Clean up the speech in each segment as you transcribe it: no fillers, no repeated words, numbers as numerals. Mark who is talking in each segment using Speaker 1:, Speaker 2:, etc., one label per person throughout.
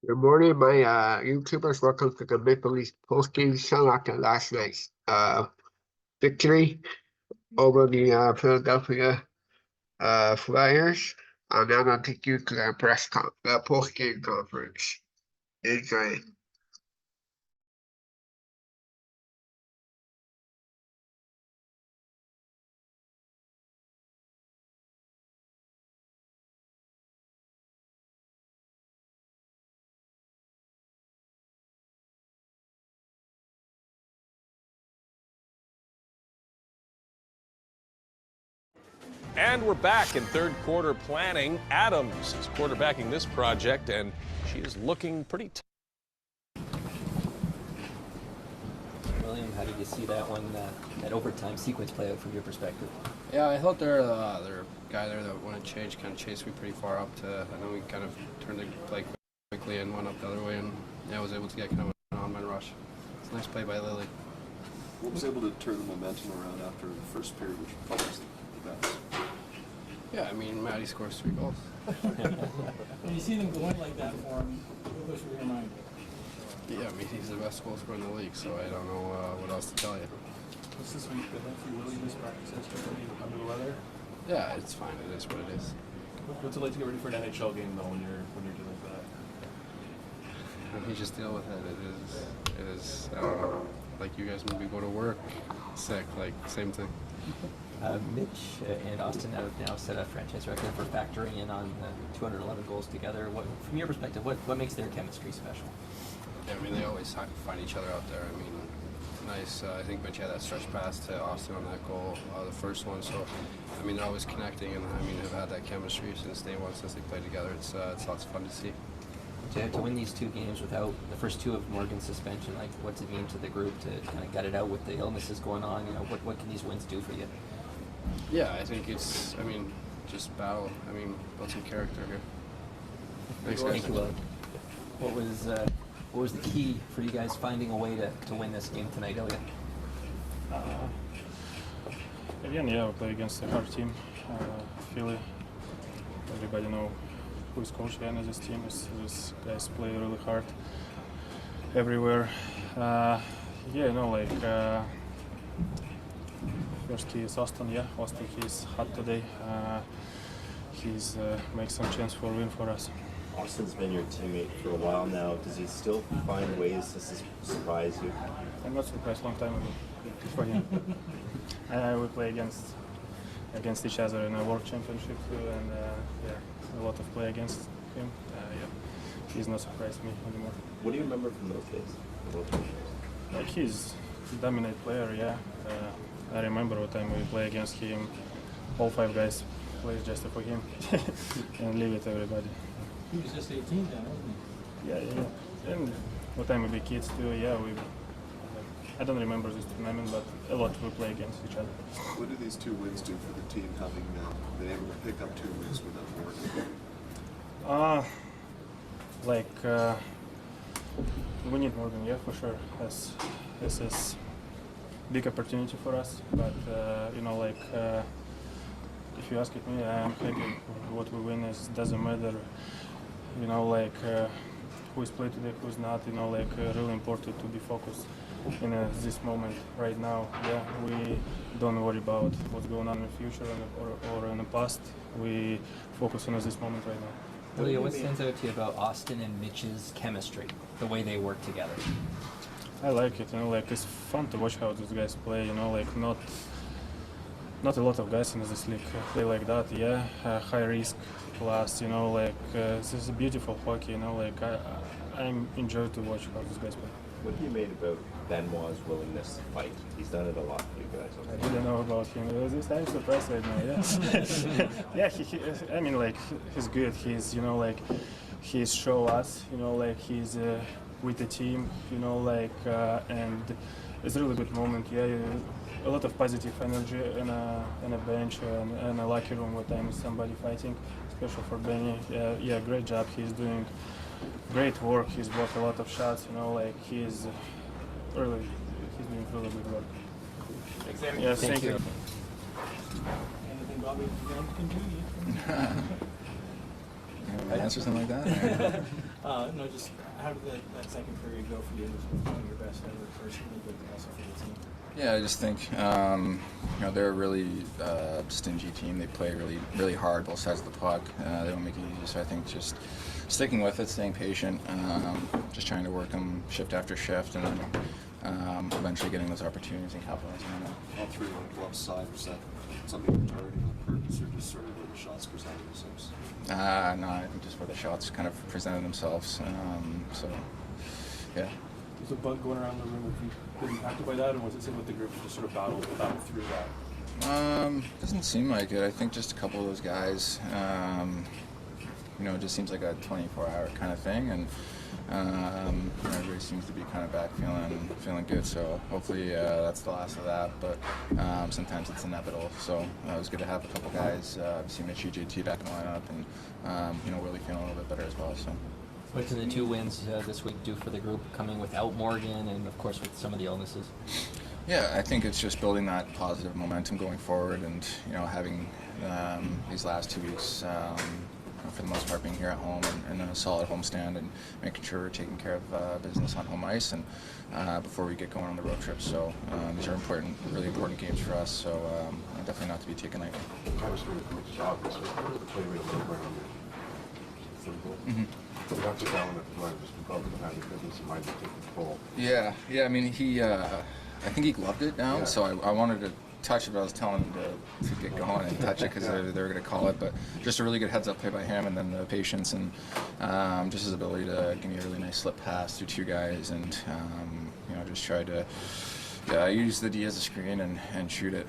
Speaker 1: Good morning, my YouTubers. Welcome to the Maple Leafs postgame show after last night's victory over the Philadelphia Flyers. I'm now going to take you to the postgame conference. Enjoy.
Speaker 2: And we're back in third quarter planning. Adams is quarterbacking this project, and she is looking pretty
Speaker 3: William, how did you see that one, that overtime sequence play out from your perspective?
Speaker 4: Yeah, I thought their guy there that wanted to change kind of chased me pretty far up to, I know we kind of turned the play quickly and went up the other way, and yeah, I was able to get kind of an on-man rush. It's a nice play by Lily.
Speaker 5: What was able to turn the momentum around after the first period, which probably was the best?
Speaker 4: Yeah, I mean, Maddie scores 3 goals.
Speaker 6: When you see them going like that for him, what goes through your mind?
Speaker 4: Yeah, I mean, he's the best goal scorer in the league, so I don't know what else to tell you.
Speaker 6: What's this week been like for you, really, this practice yesterday under the weather?
Speaker 4: Yeah, it's fine. It is what it is.
Speaker 6: What's it like to get ready for an NHL game, though, when you're dealing with that?
Speaker 4: You just deal with it. It is, I don't know, like you guys maybe go to work sick, like, same thing.
Speaker 3: Mitch and Austin have now set a franchise record for factoring in on 211 goals together. From your perspective, what makes their chemistry special?
Speaker 4: Yeah, I mean, they always find each other out there. I mean, nice. I think Mitch had that stretch pass to Austin on that goal, the first one. So, I mean, they're always connecting, and I mean, have had that chemistry since day one, since they played together. It's lots of fun to see.
Speaker 3: To win these 2 games without the first 2 of Morgan's suspension, like, what's it mean to the group to kind of gut it out with the illnesses going on? You know, what can these wins do for you?
Speaker 4: Yeah, I think it's, I mean, just battle. I mean, build some character here. Thanks, guys.
Speaker 3: Thank you, William. What was the key for you guys finding a way to win this game tonight, Elliot?
Speaker 6: Again, yeah, we play against a hard team, Philly. Everybody know who is coach behind this team. These guys play really hard everywhere. Yeah, you know, like first key is Austin. Yeah, Austin, he's hot today. He's makes some chance for a win for us.
Speaker 7: Austin's been your teammate for a while now. Does he still find ways to surprise you?
Speaker 6: I'm not surprised. Long time ago for him. We play against each other in a World Championship too, and yeah, a lot of play against him. Yeah, he's not surprised me anymore.
Speaker 7: What do you remember from those days?
Speaker 6: Like he's a dominant player. Yeah, I remember what time we play against him. All 5 guys play just for him and leave it to everybody.
Speaker 8: He was just 18 then, wasn't he?
Speaker 6: Yeah. And what time we be kids too. Yeah, I don't remember this tournament, but a lot we play against each other.
Speaker 5: What do these 2 wins do for the team, having been able to pick up 2 wins without Morgan?
Speaker 6: We need Morgan, yeah, for sure. This is big opportunity for us, but you know, like if you ask me, I'm happy. What we win doesn't matter. You know, like who is played today, who's not. You know, like really important to be focused in this moment right now. Yeah, we don't worry about what's going on in the future or in the past. We focus on this moment right now.
Speaker 3: Ilya, what stands out to you about Austin and Mitch's chemistry, the way they work together?
Speaker 6: I like it. You know, like it's fun to watch how these guys play. You know, like not a lot of guys in this league play like that. Yeah, high risk plus. You know, like this is a beautiful hockey. You know, like I enjoy to watch how these guys play.
Speaker 7: What have you made about Benoit's willingness to fight? He's done it a lot for you guys.
Speaker 6: I didn't know about him. I'm surprised right now. Yeah, yeah. I mean, like he's good. He's, you know, like he's show us. You know, like he's with the team. You know, like and it's a really good moment. Yeah, a lot of positive energy in a bench and a locker room with time somebody fighting, especially for Benny. Yeah, great job. He's doing great work. He's blocked a lot of shots. You know, like he's doing really good work.
Speaker 3: Thanks,
Speaker 6: Yes, thank you.
Speaker 8: Anything Bobby can do?
Speaker 9: Answer something like that?
Speaker 8: No, just how did that second period go for you? It was one of your best ever personally, but also for the team.
Speaker 9: Yeah, I just think they're a really stingy team. They play really hard both sides of the puck. They don't make it easy. So I think just sticking with it, staying patient, just trying to work them shift after shift, and then eventually getting those opportunities and capitalizing on it.
Speaker 5: All three on the glove side, was that something you're targeting on purpose, or just sort of where the shots presented themselves?
Speaker 9: No, I think just where the shots kind of presented themselves. So, yeah.
Speaker 10: Was the bug going around the room? Have you been impacted by that, or was it something with the group just sort of battled through that?
Speaker 9: Doesn't seem like it. I think just a couple of those guys. It just seems like a 24-hour kind of thing, and everybody seems to be kind of back feeling good. So hopefully that's the last of that. But sometimes it's inevitable. So it was good to have a couple guys. See Mitchie, JT back in the lineup, and really feeling a little bit better as well. So.
Speaker 3: What can the 2 wins this week do for the group, coming without Morgan and, of course, with some of the illnesses?
Speaker 9: Yeah, I think it's just building that positive momentum going forward, and having these last 2 weeks, for the most part, being here at home and a solid homestand, and making sure we're taking care of business on home ice and before we get going on the road trip. So these are really important games for us. So definitely not to be taken lightly. Yeah. I mean, I think he gloved it down, yeah. So I wanted to touch it, but I was telling him to get going and touch it because they were going to call it. But just a really good heads-up play by him, and then the patience and just his ability to give me a really nice slip pass through 2 guys, and just try to use the D as a screen and shoot it.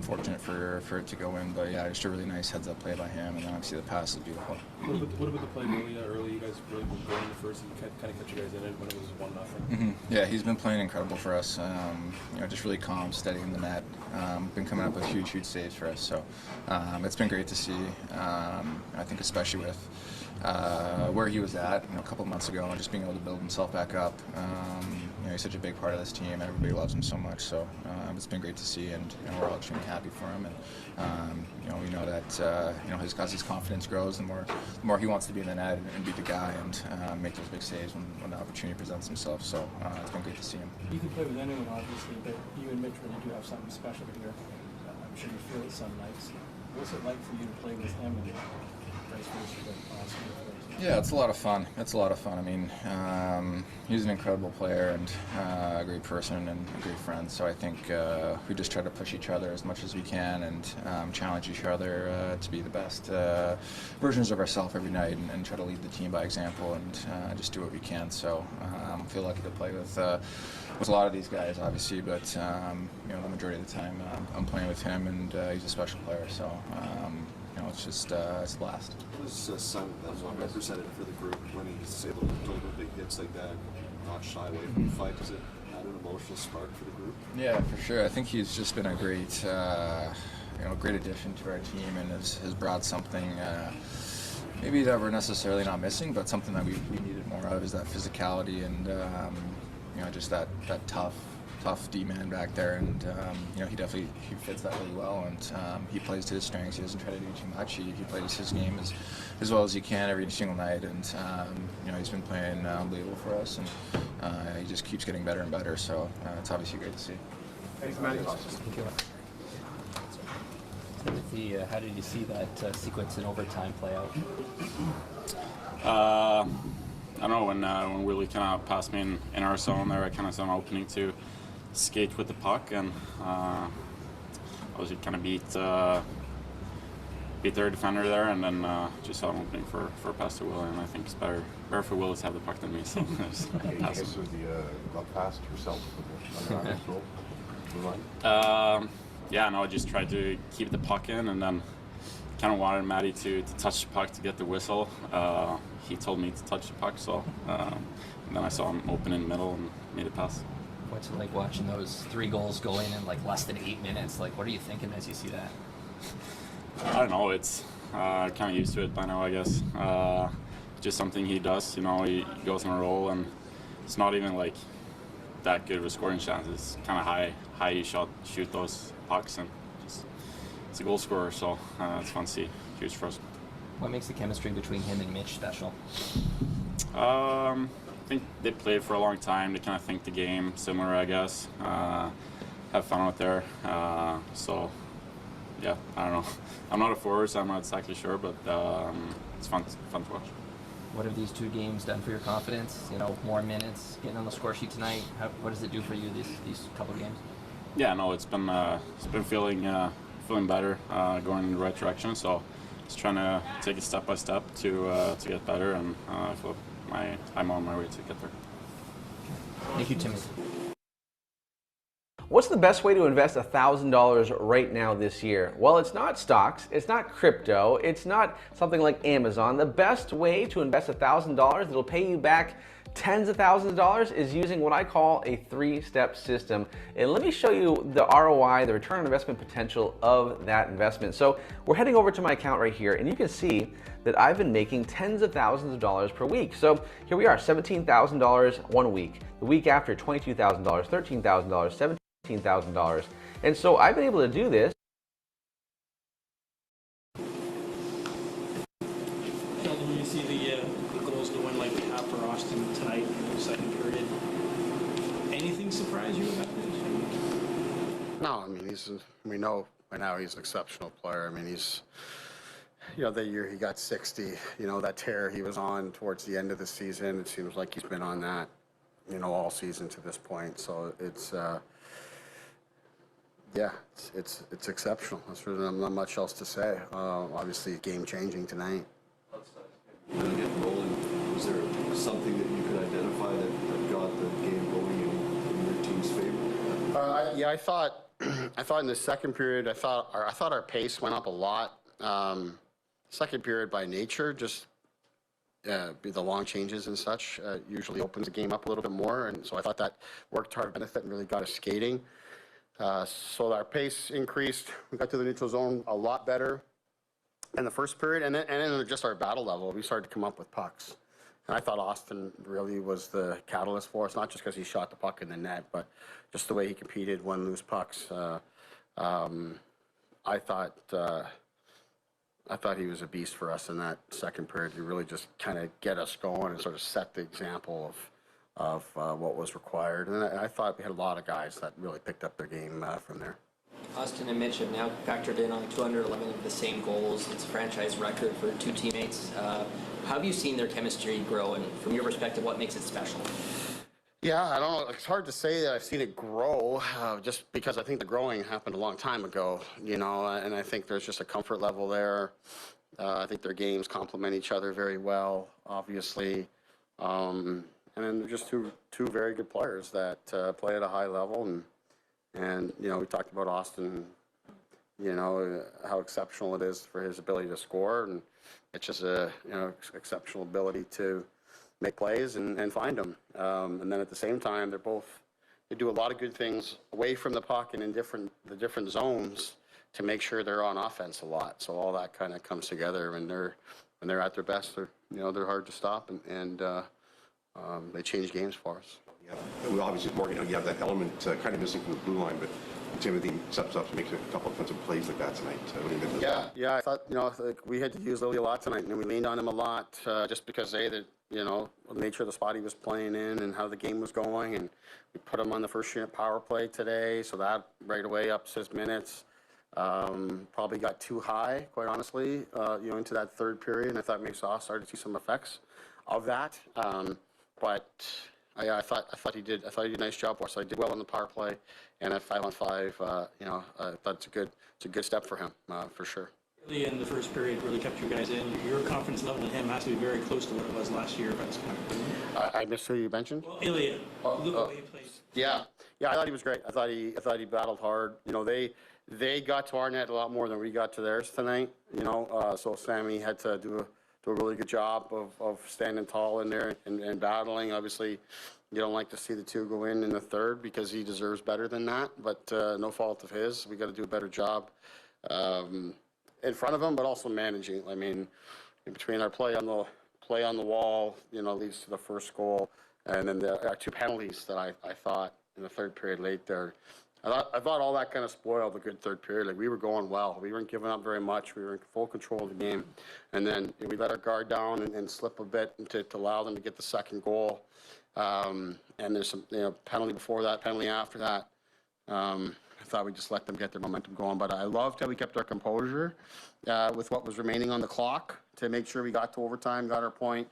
Speaker 9: Fortunate for it to go in, but yeah, just a really nice heads-up play by him, and then obviously the pass is beautiful.
Speaker 10: What about the play early? You guys really were going in the first, and kind of kept you guys in it when it was 1-0.
Speaker 9: Yeah, he's been playing incredible for us. Just really calm, steady in the net. Been coming up with huge saves for us. So it's been great to see. I think especially with where he was at a couple of months ago, and just being able to build himself back up. He's such a big part of this team. Everybody loves him so much. So it's been great to see, and we're all extremely happy for him. And we know that as his confidence grows, the more he wants to be in the net and be the guy and make those big saves when the opportunity presents himself. So it's been great to see him.
Speaker 8: You can play with anyone, obviously, but you and Mitch really do have something special here. I'm sure you feel it some nights. What's it like for you to play with him and vice versa?
Speaker 9: Yeah, it's a lot of fun. I mean, he's an incredible player and a great person and a great friend. So I think we just try to push each other as much as we can and challenge each other to be the best versions of ourselves every night, and try to lead the team by example, and just do what we can. So I feel lucky to play with a lot of these guys, obviously, but the majority of the time I'm playing with him, and he's a special player. So. It's a blast.
Speaker 5: What is Son represented for the group when he's able to deliver big hits like that, not shy away from the fight? Does it add an emotional spark for the group?
Speaker 9: Yeah, for sure. I think he's just been a great, great addition to our team, and has brought something maybe that we're necessarily not missing, but something that we needed more of, is that physicality and just that tough D-man back there, and he definitely fits that really well, and he plays to his strengths. He doesn't try to do too much. He plays his game as well as he can every single night, and he's been playing unbelievable for us, and he just keeps getting better and better. So it's obviously great to see.
Speaker 1: Thanks, man.
Speaker 3: How did you see that sequence in overtime play out?
Speaker 11: I don't know, when Willie kind of passed me in our zone there, I kind of saw an opening to skate with the puck, and obviously kind of beat their defender there, and then just saw an opening for a pass to Willie, and I think it's better for Willie to have the puck than me. So pass him.
Speaker 12: Glove pass yourself?
Speaker 11: I just tried to keep the puck in, and then kind of wanted Matty to touch the puck to get the whistle. He told me to touch the puck, so and then I saw him open in the middle and made a pass.
Speaker 3: What's it like watching those 3 goals go in less than 8 minutes? What are you thinking as you see that?
Speaker 11: I don't know. It's kind of used to it by now, I guess. Just something he does. He goes on a roll, and it's not even that good of a scoring chance. It's kind of high you shoot those pucks, and it's a goal scorer. So it's fun to see. Huge for us.
Speaker 3: What makes the chemistry between him and Mitch special?
Speaker 11: I think they played for a long time. They kind of think the game similar, I guess. Have fun out there. So, yeah, I don't know. I'm not a forward, so I'm not exactly sure, but it's fun to watch.
Speaker 3: What have these 2 games done for your confidence? You know, more minutes, getting on the score sheet tonight. What does it do for you these couple of games?
Speaker 11: Yeah, no, it's been feeling better, going in the right direction. So, just trying to take it step by step to get better, and I feel I'm on my way to get there.
Speaker 3: Thank you, Timothy.
Speaker 13: What's the best way to invest $1,000 right now this year? Well, it's not stocks, it's not crypto, it's not something like Amazon. The best way to invest $1,000 that'll pay you back tens of thousands of dollars is using what I call a 3-step system. And let me show you the ROI, the return on investment potential of that investment. So we're heading over to my account right here, and you can see that I've been making tens of thousands of dollars per week. So here we are, $17,000 one week. The week after, $22,000, $13,000, $17,000. And so I've been able to do this.
Speaker 8: Sheldon, you see the goals go in like we have for Austin tonight in the second period. Anything surprise you about this?
Speaker 14: No, I mean, we know by now he's an exceptional player. I mean, he's, that year he got 60, that tear he was on towards the end of the season, it seems like he's been on that, all season to this point. So it's, yeah, it's exceptional. There's really not much else to say. Obviously, game-changing tonight.
Speaker 5: When you get rolling, was there something that you could identify that got the game going in your team's favor?
Speaker 14: Yeah, I thought in the second period, I thought our pace went up a lot. Second period, by nature, just the long changes and such usually opens the game up a little bit more, and so I thought that worked to our benefit and really got us skating. So our pace increased. We got to the neutral zone a lot better in the first period, and then just our battle level, we started to come up with pucks. And I thought Austin really was the catalyst for us, not just because he shot the puck in the net, but just the way he competed, won loose pucks. I thought he was a beast for us in that second period. He really just kind of get us going and sort of set the example of what was required. And I thought we had a lot of guys that really picked up their game from there.
Speaker 3: Austin and Mitch have now factored in on 211 of the same goals. It's a franchise record for 2 teammates. How have you seen their chemistry grow, and from your perspective, what makes it special?
Speaker 14: Yeah, I don't know. It's hard to say that I've seen it grow, just because I think the growing happened a long time ago, and I think there's just a comfort level there. I think their games complement each other very well, obviously. And then they're just two very good players that play at a high level, and we talked about Austin, how exceptional it is for his ability to score, and it's just a exceptional ability to make plays and find them. And then at the same time, they do a lot of good things away from the puck and in the different zones to make sure they're on offense a lot. So all that kind of comes together when they're at their best. They're hard to stop, and they change games for us.
Speaker 12: Yeah, well, obviously, Morgan, you have that element kind of missing from the blue line, but Timothy steps up and makes a couple of offensive plays like that tonight.
Speaker 14: Yeah, I thought we had to use Lily a lot tonight, and we leaned on him a lot just because the nature of the spot he was playing in and how the game was going, and we put him on the first unit power play today, so that right away ups his minutes. Probably got too high, quite honestly, into that third period, and I thought maybe I started to see some effects of that. But I thought he did a nice job for us. So he did well on the power play, and at 5-on-5, I thought it's a good step for him for sure.
Speaker 8: Really, in the first period, really kept you guys in. Your confidence level in him has to be very close to what it was last year by this point.
Speaker 14: I missed who you mentioned.
Speaker 8: Well, Ilya, the way he plays.
Speaker 14: Yeah, I thought he was great. I thought he battled hard. They got to our net a lot more than we got to theirs tonight. So Sammy had to do a really good job of standing tall in there and battling. Obviously, you don't like to see the 2 go in the third because he deserves better than that, but no fault of his. We got to do a better job in front of him, but also managing. I mean, in between our play on the wall, leads to the first goal, and then our 2 penalties that I thought in the third period late there I thought all that kind of spoiled the good third period. Like, we were going well. We weren't giving up very much. We were in full control of the game. And then we let our guard down and slip a bit to allow them to get the second goal. And there's some penalty before that, penalty after that. I thought we just let them get their momentum going. But I loved how we kept our composure with what was remaining on the clock to make sure we got to overtime, got our point.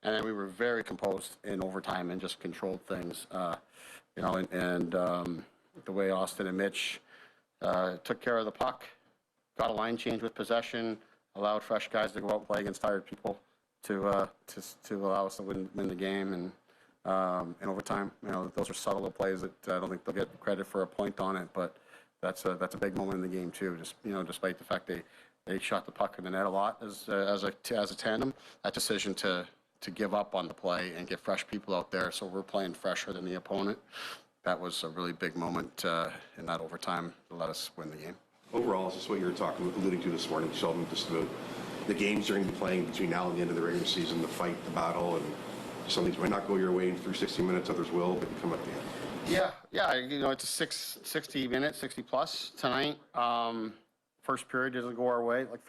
Speaker 14: And then we were very composed in overtime and just controlled things. The way Austin and Mitch took care of the puck, got a line change with possession, allowed fresh guys to go out and play against tired people to allow us to win the game. And in overtime, those are subtle plays that I don't think they'll get credit for a point on it, but that's a big moment in the game too. Just despite the fact they shot the puck in the net a lot as a tandem, that decision to give up on the play and get fresh people out there, so we're playing fresher than the opponent. That was a really big moment in that overtime to let us win the game.
Speaker 12: Overall, is this what you were alluding to this morning, Sheldon, just about the games you're going to be playing between now and the end of the regular season, the fight, the battle, and some things might not go your way through 60 minutes, others will, but you come up the end.
Speaker 14: Yeah, it's a 60 minutes, 60 plus tonight. First period doesn't go our way. Like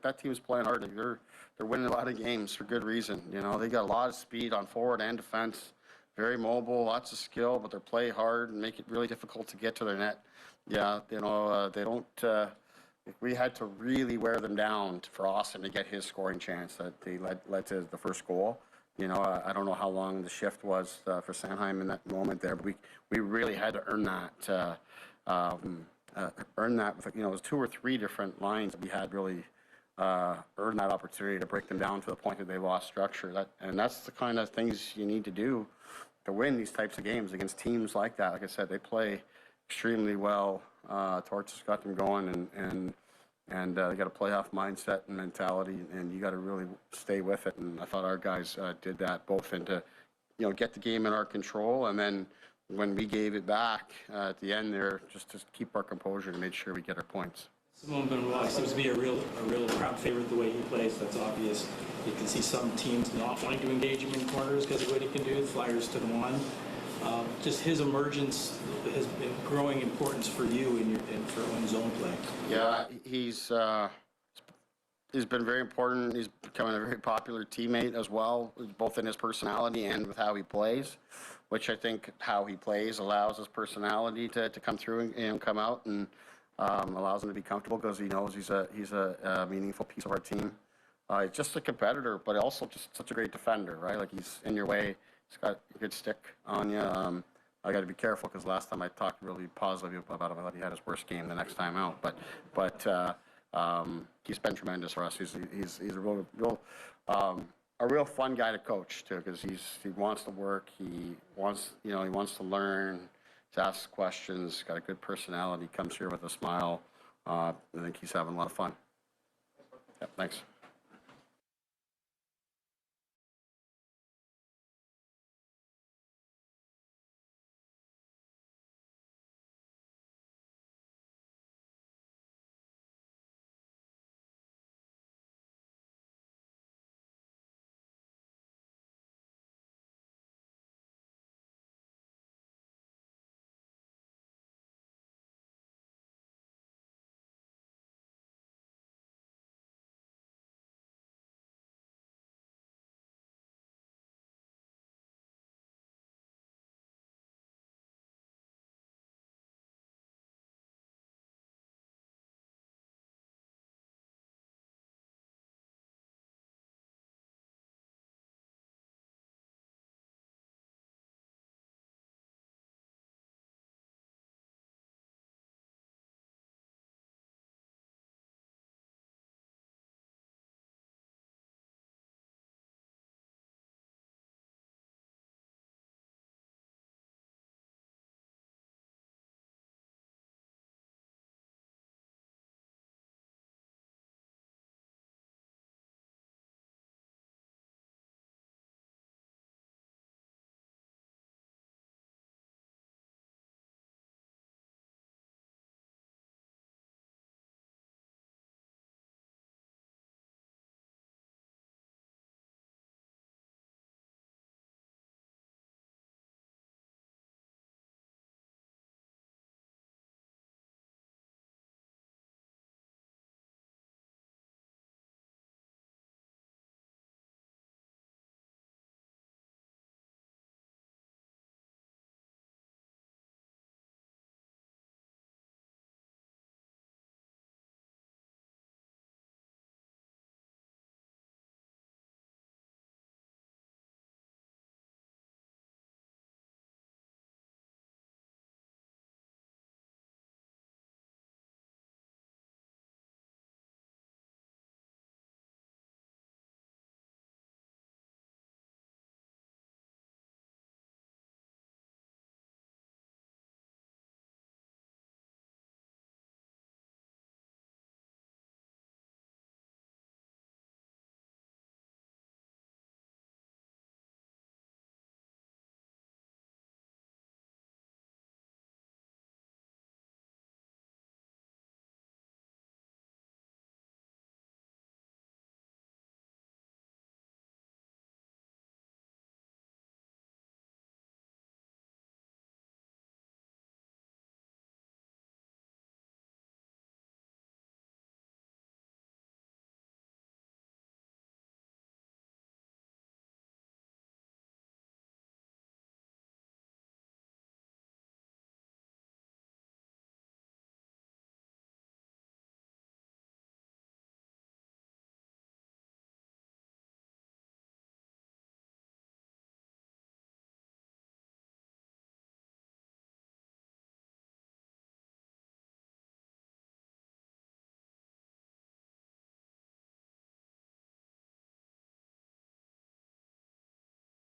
Speaker 14: that team's playing hard. Like, they're winning a lot of games for good reason. They got a lot of speed on forward and defense. Very mobile, lots of skill, but they play hard and make it really difficult to get to their net. Yeah, they don't. We had to really wear them down for Austin to get his scoring chance that they led to the first goal. I don't know how long the shift was for Sanheim in that moment there, but we really had to earn that. With, it was 2 or 3 different lines that we had really earned that opportunity to break them down to the point that they lost structure. And that's the kind of things you need to do to win these types of games against teams like that. Like I said, they play extremely well. Torts has got them going, and they got a playoff mindset and mentality, and you got to really stay with it. And I thought our guys did that, both into get the game in our control, and then when we gave it back at the end there, just to keep our composure to make sure we get our points.
Speaker 8: Simone Benoit seems to be a real crowd favorite the way he plays. That's obvious. You can see some teams not wanting to engage him in corners because of what he can do. The Flyers took him on. Just his emergence has been growing importance for you in zone play.
Speaker 14: Yeah, he's been very important. He's becoming a very popular teammate as well, both in his personality and with how he plays, which I think how he plays allows his personality to come through and come out, and allows him to be comfortable because he knows he's a meaningful piece of our team. He's just a competitor, but also just such a great defender, right? Like, he's in your way. He's got a good stick on you. I got to be careful because last time I talked really positively about him, I thought he had his worst game the next time out. But he's been tremendous for us. He's a real fun guy to coach too, because he wants to work. He wants to learn, to ask questions. Got a good personality. Comes here with a smile. I think he's having a lot of fun. Yeah, thanks.